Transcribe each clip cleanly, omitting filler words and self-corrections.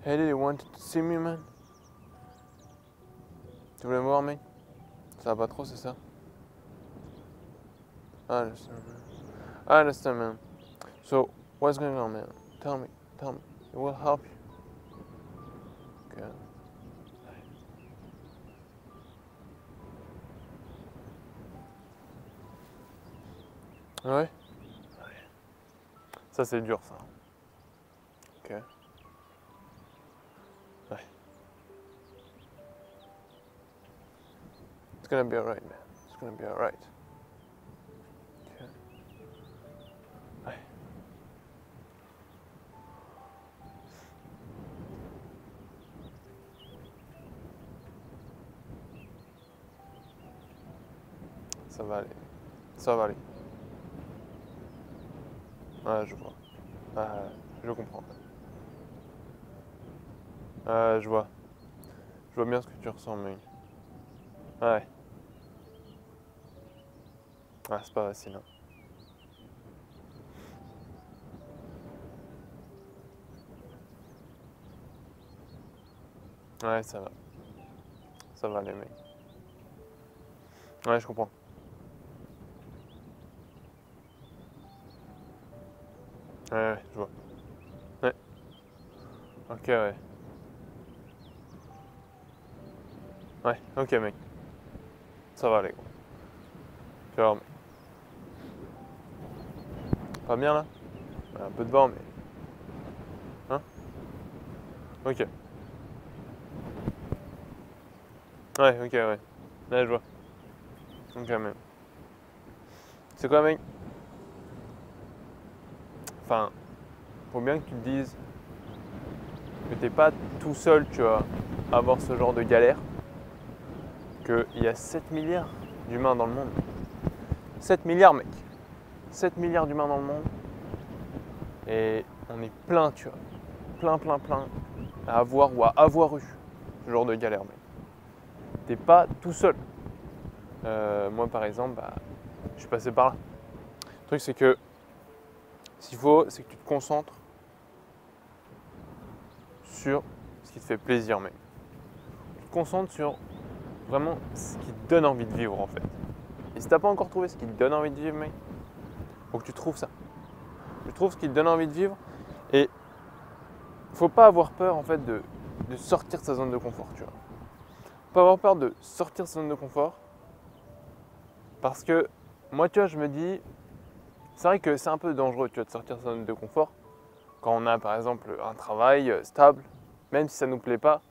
Hey, did you want to see me, man? Tu voulais me voir, mec? Ça va pas trop, c'est ça? I understand, man. I understand, man. So, what's going on, man? Tell me. It will help you. Okay. Ouais? Ça, c'est dur, ça. Ok. Ouais. It's gonna be alright, man. It's gonna be alright. Okay. Ouais. Ça va aller. Ça va aller. Ouais, je vois. Je comprends. Je vois. Je vois bien ce que tu ressens, mec. Ouais. Ouais, c'est pas facile, hein. Ouais, ça va. Ça va aller, mec. Ouais, je comprends. Ouais, je vois. Ouais. Ok, ouais. Ouais, ok, mec. Ça va aller, gros. Tu vas voir, mec. Pas bien, là? Ouais, un peu de vent, mais... Hein? Ok. Ouais, ok, ouais. Là, je vois. Ok, mec. C'est quoi, mec? Enfin, faut bien que tu te dises que t'es pas tout seul, tu vois, à avoir ce genre de galère. Qu'il y a 7 milliards d'humains dans le monde. 7 milliards, mec. 7 milliards d'humains dans le monde. Et on est plein, tu vois. Plein à avoir ou à avoir eu ce genre de galère, mec. T'es pas tout seul. Moi, par exemple, je suis passé par là. Le truc, c'est que ce qu'il faut, c'est que tu te concentres sur ce qui te fait plaisir, mec. Tu te concentres sur vraiment ce qui te donne envie de vivre, en fait. Et si t'as pas encore trouvé ce qui te donne envie de vivre, mec, faut que tu trouves ça. Tu trouves ce qui te donne envie de vivre. Et faut pas avoir peur, en fait, de sortir de sa zone de confort, tu vois. Faut pas avoir peur de sortir de sa zone de confort. Parce que moi, tu vois, je me dis, c'est vrai que c'est un peu dangereux, tu vois, de sortir de sa zone de confort. Quand on a, par exemple, un travail stable, même si ça ne nous plaît pas,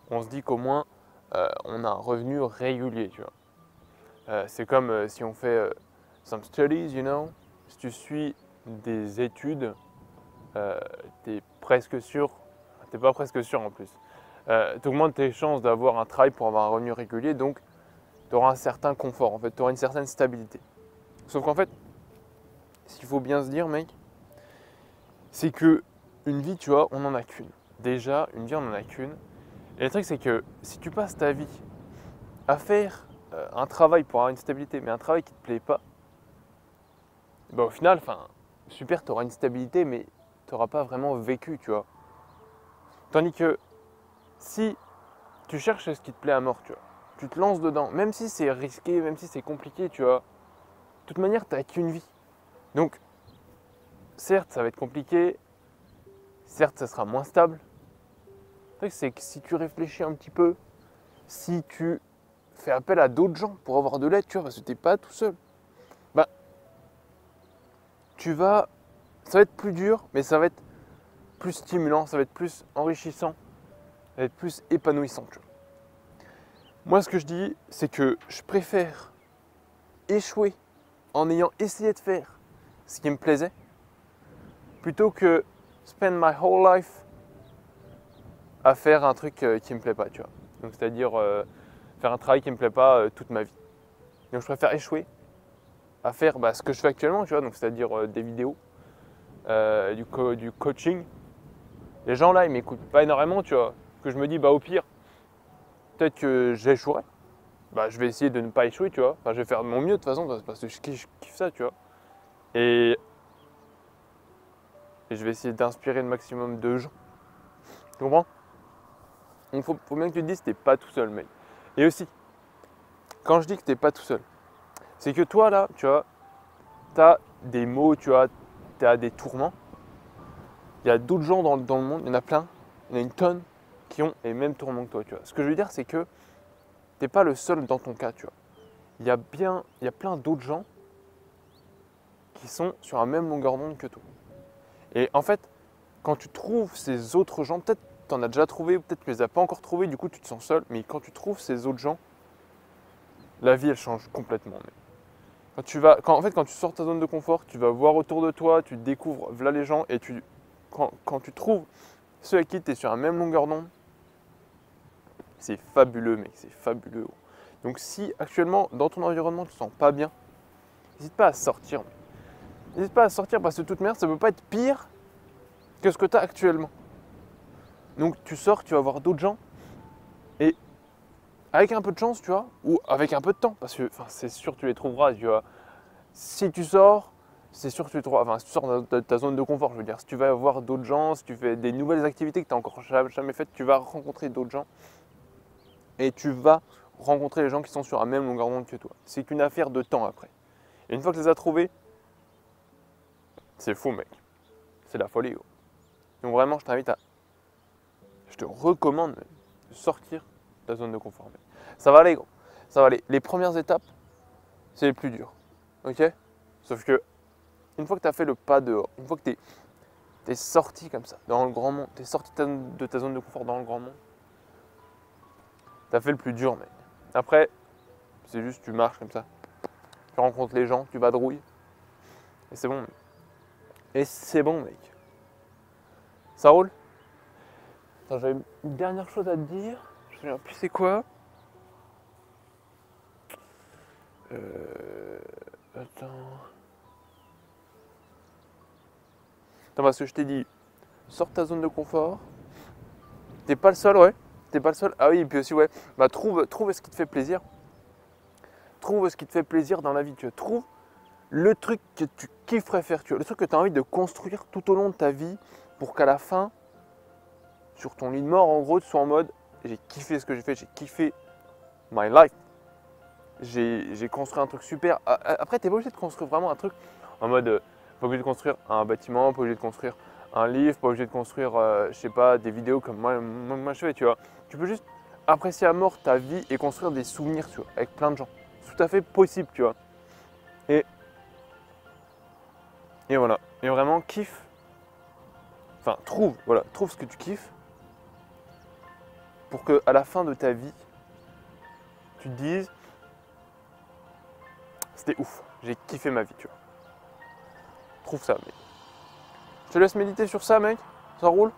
on se dit qu'au moins, on a un revenu régulier, tu vois. C'est comme si on fait some studies, you know. Si tu suis des études, t'es presque sûr, t'es pas presque sûr en plus. Tu augmentes tes chances d'avoir un travail pour avoir un revenu régulier, donc tu auras un certain confort, en fait, tu auras une certaine stabilité. Sauf qu'en fait, ce qu'il faut bien se dire, mec, c'est que une vie, tu vois, on n'en a qu'une. Déjà, une vie, on n'en a qu'une. Et le truc, c'est que si tu passes ta vie à faire un travail pour avoir une stabilité, mais un travail qui ne te plaît pas, bah, au final, super, tu auras une stabilité, mais tu n'auras pas vraiment vécu, tu vois. Tandis que si tu cherches ce qui te plaît à mort, tu vois, tu te lances dedans, même si c'est risqué, même si c'est compliqué, tu vois, de toute manière, tu n'as qu'une vie. Donc, certes, ça va être compliqué, certes, ça sera moins stable. Le truc, c'est que si tu réfléchis un petit peu, si tu fais appel à d'autres gens pour avoir de l'aide, tu vois, parce que tu n'es pas tout seul, bah, ça va être plus dur, mais ça va être plus stimulant, ça va être plus enrichissant, ça va être plus épanouissant, tu vois. Moi, ce que je dis, c'est que je préfère échouer en ayant essayé de faire ce qui me plaisait, plutôt que spend my whole life à faire un truc qui me plaît pas, tu vois. Donc, c'est-à-dire faire un travail qui me plaît pas toute ma vie. Donc, je préfère échouer à faire ce que je fais actuellement, tu vois, donc c'est-à-dire des vidéos, du coaching, Les gens là, ils m'écoutent pas énormément, tu vois. Que je me dis, bah au pire, peut-être que j'échouerai. Bah je vais essayer de ne pas échouer, tu vois. Enfin, je vais faire de mon mieux de toute façon, parce que je kiffe ça, tu vois. Et, et je vais essayer d'inspirer le maximum de gens. Tu comprends? Donc faut bien que tu te dises que t'es pas tout seul, mec. Et aussi, quand je dis que t'es pas tout seul, c'est que toi là, tu vois, t'as des maux, tu vois, t'as des tourments. Il y a d'autres gens dans le monde, il y en a plein, il y en a une tonne qui ont les mêmes tourments que toi, tu vois. Ce que je veux dire, c'est que t'es pas le seul dans ton cas, tu vois. Il y a plein d'autres gens qui sont sur la même longueur d'onde que toi. Et en fait, quand tu trouves ces autres gens, peut-être tu en as déjà trouvé, peut-être que tu les as pas encore trouvés, du coup tu te sens seul, mais quand tu trouves ces autres gens, la vie elle change complètement. Mais quand tu sors de ta zone de confort, tu vas voir autour de toi, tu découvres voilà les gens et quand tu trouves ceux avec qui tu es sur la même longueur d'onde, c'est fabuleux, mec, c'est fabuleux. Donc si actuellement dans ton environnement tu te sens pas bien, n'hésite pas à sortir. N'hésite pas à sortir parce que de toute manière ça ne peut pas être pire que ce que tu as actuellement. Donc tu sors, tu vas voir d'autres gens et avec un peu de chance, tu vois, ou avec un peu de temps, parce que c'est sûr que tu les trouveras, tu vois. Si tu sors, c'est sûr que tu les trouveras, enfin si tu sors de ta zone de confort, je veux dire, si tu vas voir d'autres gens, si tu fais des nouvelles activités que tu n'as encore jamais faites, tu vas rencontrer d'autres gens et tu vas rencontrer les gens qui sont sur la même longueur d'onde que toi. C'est qu'une affaire de temps après. Et une fois que tu les as trouvés, c'est fou, mec. C'est la folie, gros. Donc vraiment, je te recommande même, de sortir de ta zone de confort. Mec. Ça va aller, gros. Ça va aller. Les premières étapes, c'est les plus dures. Ok? Sauf que, une fois que tu as fait le pas dehors, une fois que tu es sorti comme ça, dans le grand monde, tu es sorti de ta zone de confort dans le grand monde, tu as fait le plus dur, mec. Après, c'est juste tu marches comme ça. Tu rencontres les gens, tu vadrouilles. Et c'est bon, mec. Et c'est bon, mec. Ça roule? Attends, j'avais une dernière chose à te dire. Je me souviens plus c'est quoi. Attends. Attends, parce que je t'ai dit, sors de ta zone de confort. T'es pas le seul, ouais. T'es pas le seul. Ah oui, et puis aussi, ouais. Bah, trouve ce qui te fait plaisir. Trouve ce qui te fait plaisir dans la vie. Tu vois. Trouve le truc que tu kifferais faire. Tu vois. Le truc que tu as envie de construire tout au long de ta vie pour qu'à la fin, sur ton lit de mort, en gros, tu sois en mode j'ai kiffé ce que j'ai fait, j'ai kiffé my life. J'ai construit un truc super. Après, t'es pas obligé de construire vraiment un truc en mode pas obligé de construire un bâtiment, pas obligé de construire un livre, pas obligé de construire, je sais pas, des vidéos comme moi je fais, tu vois. Tu peux juste apprécier à mort ta vie et construire des souvenirs, tu vois, avec plein de gens. C'est tout à fait possible, tu vois. Et, et voilà. Et vraiment, kiffe. Enfin, trouve ce que tu kiffes pour qu'à la fin de ta vie, tu te dises c'était ouf, j'ai kiffé ma vie, tu vois. Trouve ça, mec. Je te laisse méditer sur ça, mec. Ça roule?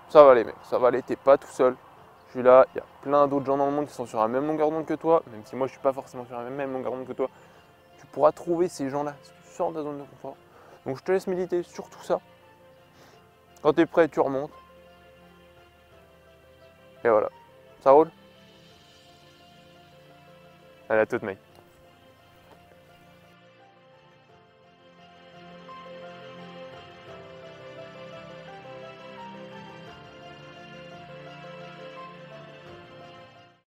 Ça va aller, mec. Ça va aller, t'es pas tout seul. Je suis là, il y a plein d'autres gens dans le monde qui sont sur la même longueur d'onde que toi, même si moi je suis pas forcément sur la même longueur d'onde que toi. Tu pourras trouver ces gens-là si tu sors de ta zone de confort. Donc je te laisse méditer sur tout ça. Quand tu es prêt, tu remontes. Et voilà. Ça roule? Allez, à toute, mec.